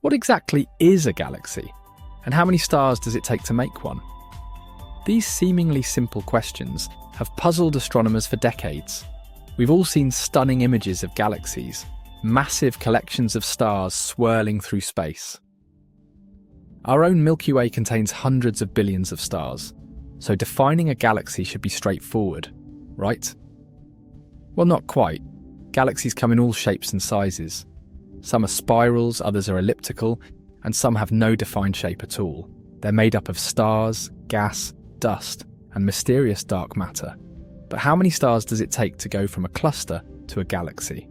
What exactly is a galaxy? And how many stars does it take to make one? These seemingly simple questions have puzzled astronomers for decades. We've all seen stunning images of galaxies, massive collections of stars swirling through space. Our own Milky Way contains hundreds of billions of stars, so defining a galaxy should be straightforward, right? Well, not quite. Galaxies come in all shapes and sizes. Some are spirals, others are elliptical, and some have no defined shape at all. They're made up of stars, gas, dust, and mysterious dark matter. But how many stars does it take to go from a cluster to a galaxy?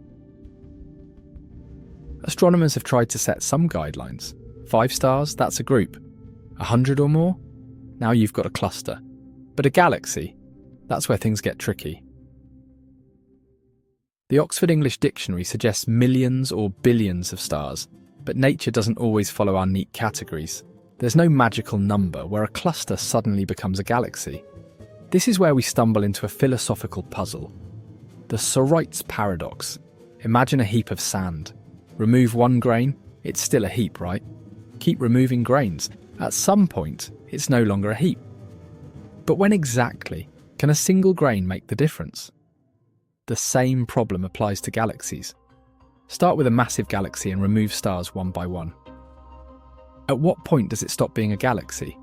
Astronomers have tried to set some guidelines. 5 stars, that's a group. 100 or more? Now you've got a cluster. But a galaxy? That's where things get tricky. The Oxford English Dictionary suggests millions or billions of stars, but nature doesn't always follow our neat categories. There's no magical number where a cluster suddenly becomes a galaxy. This is where we stumble into a philosophical puzzle. The Sorites paradox. Imagine a heap of sand. Remove one grain, it's still a heap, right? Keep removing grains. At some point, it's no longer a heap. But when exactly can a single grain make the difference? The same problem applies to galaxies. Start with a massive galaxy and remove stars one by one. At what point does it stop being a galaxy?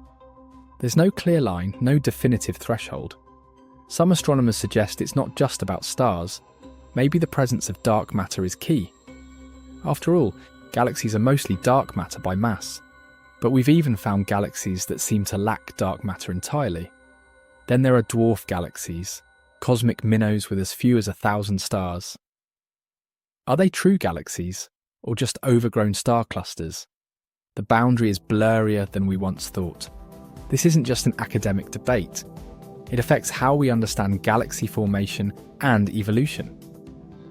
There's no clear line, no definitive threshold. Some astronomers suggest it's not just about stars. Maybe the presence of dark matter is key. After all, galaxies are mostly dark matter by mass. But we've even found galaxies that seem to lack dark matter entirely. Then there are dwarf galaxies, cosmic minnows with as few as 1,000 stars. Are they true galaxies, or just overgrown star clusters? The boundary is blurrier than we once thought. This isn't just an academic debate. It affects how we understand galaxy formation and evolution.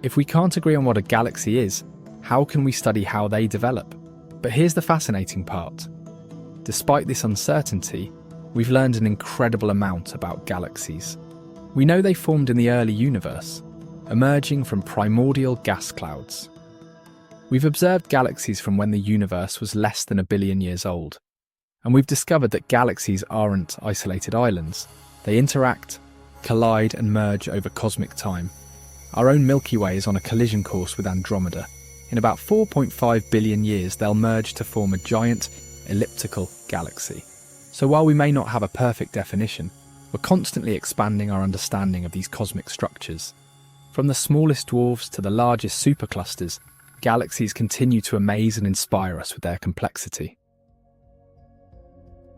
If we can't agree on what a galaxy is, how can we study how they develop? But here's the fascinating part. Despite this uncertainty, we've learned an incredible amount about galaxies. We know they formed in the early universe, emerging from primordial gas clouds. We've observed galaxies from when the universe was less than 1 billion years old. And we've discovered that galaxies aren't isolated islands. They interact, collide and merge over cosmic time. Our own Milky Way is on a collision course with Andromeda. In about 4.5 billion years, they'll merge to form a giant, elliptical galaxy. So while we may not have a perfect definition, we're constantly expanding our understanding of these cosmic structures. From the smallest dwarfs to the largest superclusters, galaxies continue to amaze and inspire us with their complexity.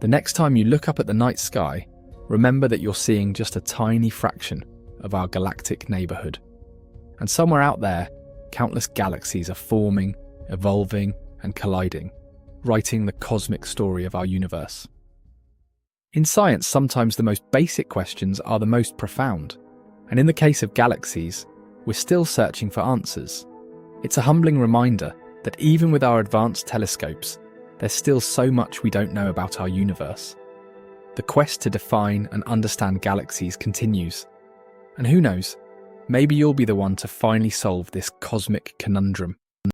The next time you look up at the night sky, remember that you're seeing just a tiny fraction of our galactic neighbourhood. And somewhere out there, countless galaxies are forming, evolving, and colliding, writing the cosmic story of our universe. In science, sometimes the most basic questions are the most profound, and in the case of galaxies, we're still searching for answers. It's a humbling reminder that even with our advanced telescopes, there's still so much we don't know about our universe. The quest to define and understand galaxies continues. And who knows, maybe you'll be the one to finally solve this cosmic conundrum.